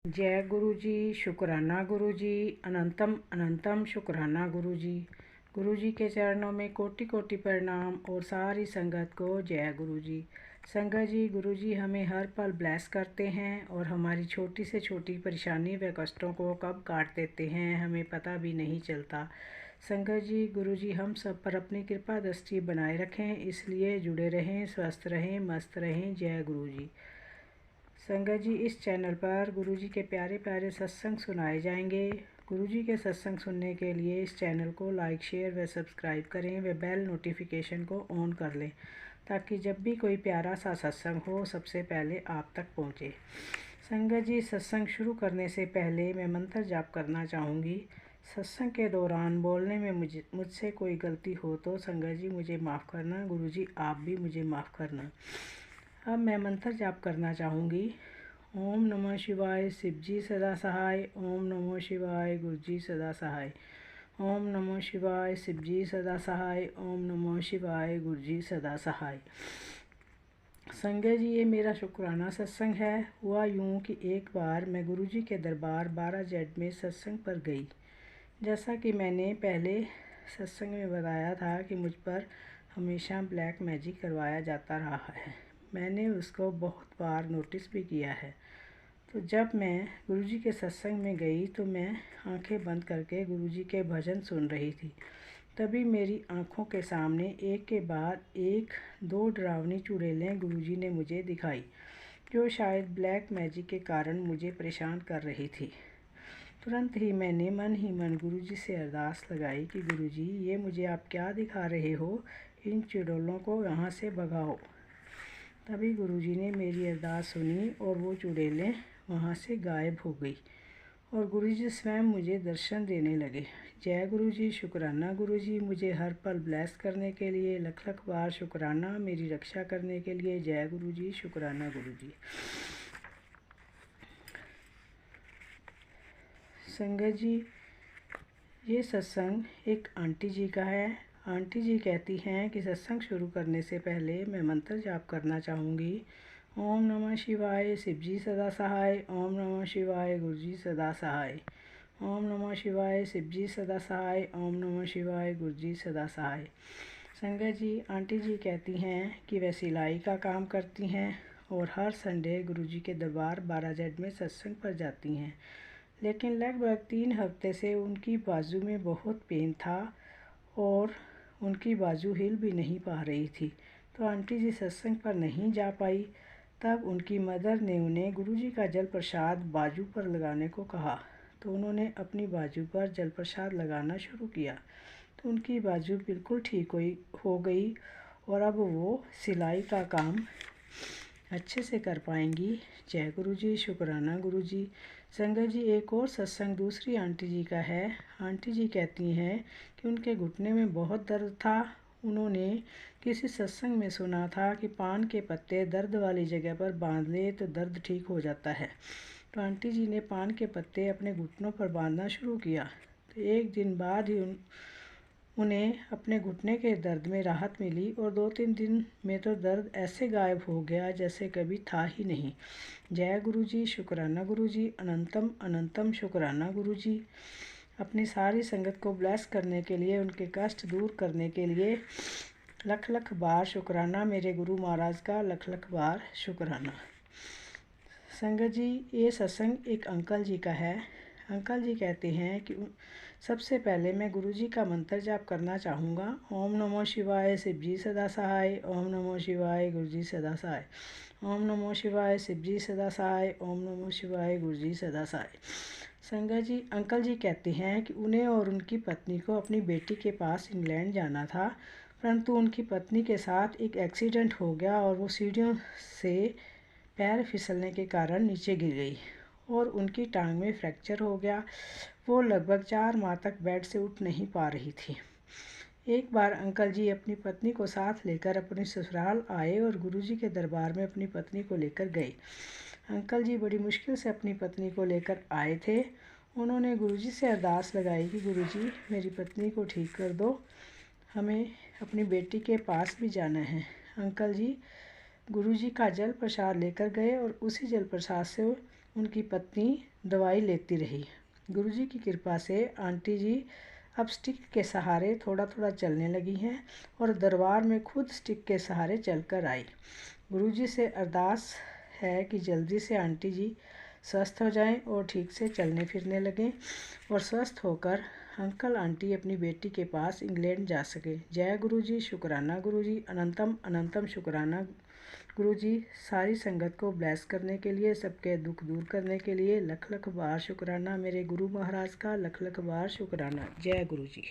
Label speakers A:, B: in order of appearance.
A: जय गुरु जी, शुक्राना गुरु जी, अनंतम अनंतम शुक्राना गुरु जी। गुरु जी के चरणों में कोटि कोटि प्रणाम और सारी संगत को जय गुरु जी। संगत जी, गुरु जी हमें हर पल ब्लेस करते हैं और हमारी छोटी से छोटी परेशानी व कष्टों को कब काट देते हैं हमें पता भी नहीं चलता। संगत जी, गुरु जी हम सब पर अपनी कृपा दृष्टि बनाए रखें, इसलिए जुड़े रहें, स्वस्थ रहें, मस्त रहें। जय गुरु जी। संगत जी, इस चैनल पर गुरुजी के प्यारे प्यारे सत्संग सुनाए जाएंगे। गुरुजी के सत्संग सुनने के लिए इस चैनल को लाइक, शेयर व सब्सक्राइब करें व बेल नोटिफिकेशन को ऑन कर लें, ताकि जब भी कोई प्यारा सा सत्संग हो सबसे पहले आप तक पहुँचे। संगत जी, सत्संग शुरू करने से पहले मैं मंत्र जाप करना चाहूँगी। सत्संग के दौरान बोलने में मुझसे कोई गलती हो तो संगत जी मुझे माफ़ करना, गुरुजी आप भी मुझे माफ़ करना। अब मैं मंत्र जाप करना चाहूँगी। ओम नमः शिवाय, शिव जी सदा सहाय। ओम नमः शिवाय, गुरु जी सदा सहाय। ओम नमः शिवाय, शिव जी सदा सहाय। ओम नमः शिवाय, गुरु जी सदा सहाय। संगत जी, ये मेरा शुक्राना सत्संग है। हुआ यूँ कि एक बार मैं गुरु जी के दरबार 12Z में सत्संग पर गई। जैसा कि मैंने पहले सत्संग में बताया था कि मुझ पर हमेशा ब्लैक मैजिक करवाया जाता रहा है। मैंने उसको बहुत बार नोटिस भी किया है। तो जब मैं गुरुजी के सत्संग में गई तो मैं आंखें बंद करके गुरुजी के भजन सुन रही थी। तभी मेरी आंखों के सामने एक के बाद एक दो डरावनी चुड़ैलें गुरुजी ने मुझे दिखाई, जो शायद ब्लैक मैजिक के कारण मुझे परेशान कर रही थी। तुरंत ही मैंने मन ही मन गुरुजी से अरदास लगाई कि गुरुजी, ये मुझे आप क्या दिखा रहे हो? इन चुड़ैलों को यहाँ से भगाओ। तभी गुरुजी ने मेरी अरदास सुनी और वो चुड़ैलें वहाँ से गायब हो गई और गुरुजी स्वयं मुझे दर्शन देने लगे। जय गुरुजी, शुक्राना गुरुजी, मुझे हर पल ब्लेस करने के लिए लख लख बार शुक्राना, मेरी रक्षा करने के लिए जय गुरुजी, शुक्राना गुरुजी। संगत जी, ये सत्संग एक आंटी जी का है। आंटी जी कहती हैं कि सत्संग शुरू करने से पहले मैं मंत्र जाप करना चाहूँगी। ओम नमः शिवाय, शिव जी सदा सहाय। ओम नमः शिवाय, गुरु जी सदा सहाय। ओम नमः शिवाय, शिव जी सदा सहाय। ओम नमः शिवाय, गुरु जी सदा सहाय। संगत जी, आंटी जी कहती हैं कि वह सिलाई का काम करती हैं और हर संडे गुरु जी के दरबार 12Z में सत्संग पर जाती हैं, लेकिन लगभग 3 हफ्ते से उनकी बाजू में बहुत पेन था और उनकी बाजू हिल भी नहीं पा रही थी। तो आंटी जी सत्संग पर नहीं जा पाई। तब उनकी मदर ने उन्हें गुरुजी का जल प्रसाद बाजू पर लगाने को कहा, तो उन्होंने अपनी बाजू पर जल प्रसाद लगाना शुरू किया। तो उनकी बाजू बिल्कुल ठीक हो गई और अब वो सिलाई का काम अच्छे से कर पाएंगी। जय गुरु जी, शुक्राना गुरु जी। संगत जी, एक और सत्संग दूसरी आंटी जी का है। आंटी जी कहती हैं कि उनके घुटने में बहुत दर्द था। उन्होंने किसी सत्संग में सुना था कि पान के पत्ते दर्द वाली जगह पर बांध ले तो दर्द ठीक हो जाता है। तो आंटी जी ने पान के पत्ते अपने घुटनों पर बांधना शुरू किया। तो एक दिन बाद ही उन्हें अपने घुटने के दर्द में राहत मिली और 2-3 दिन में तो दर्द ऐसे गायब हो गया जैसे कभी था ही नहीं। जय गुरु जी, शुक्राना गुरु जी, अनंतम अनंतम शुक्राना गुरु जी। अपनी सारी संगत को ब्लेस करने के लिए, उनके कष्ट दूर करने के लिए लख लख बार शुक्राना। मेरे गुरु महाराज का लख लख बार शुक्राना। संगत जी, ये सत्संग एक अंकल जी का है। अंकल जी कहते हैं कि सबसे पहले मैं गुरु जी का मंत्र जाप करना चाहूँगा। ओम नमः शिवाय, शिव जी सदा सहाय। ओम नमः शिवाय, गुरु जी सदा सहाय। ओम नमः शिवाय, शिव जी सदा सहाय। ओम नमः शिवाय, गुरु जी सदा सहाय। संगत जी, अंकल जी कहते हैं कि उन्हें और उनकी पत्नी को अपनी बेटी के पास इंग्लैंड जाना था, परंतु उनकी पत्नी के साथ एक एक्सीडेंट हो गया और वो सीढ़ियों से पैर फिसलने के कारण नीचे गिर गई और उनकी टांग में फ्रैक्चर हो गया। वो लगभग 4 माह तक बेड से उठ नहीं पा रही थी। एक बार अंकल जी अपनी पत्नी को साथ लेकर अपने ससुराल आए और गुरुजी के दरबार में अपनी पत्नी को लेकर गए। अंकल जी बड़ी मुश्किल से अपनी पत्नी को लेकर आए थे। उन्होंने गुरुजी से अरदास लगाई कि गुरुजी, मेरी पत्नी को ठीक कर दो, हमें अपनी बेटी के पास भी जाना है। अंकल जी गुरुजी का जल प्रसाद लेकर गए और उसी जल प्रसाद से उनकी पत्नी दवाई लेती रही। गुरुजी की कृपा से आंटी जी अब स्टिक के सहारे थोड़ा थोड़ा चलने लगी हैं और दरबार में खुद स्टिक के सहारे चलकर आई। गुरुजी से अरदास है कि जल्दी से आंटी जी स्वस्थ हो जाएं और ठीक से चलने फिरने लगें और स्वस्थ होकर अंकल आंटी अपनी बेटी के पास इंग्लैंड जा सके। जय गुरुजी, शुक्राना गुरुजी, अनंतम अनंतम शुक्राना गुरुजी। सारी संगत को ब्लेस करने के लिए, सबके दुख दूर करने के लिए लख लख बार शुक्राना। मेरे गुरु महाराज का लख लख बार शुक्राना। जय गुरुजी।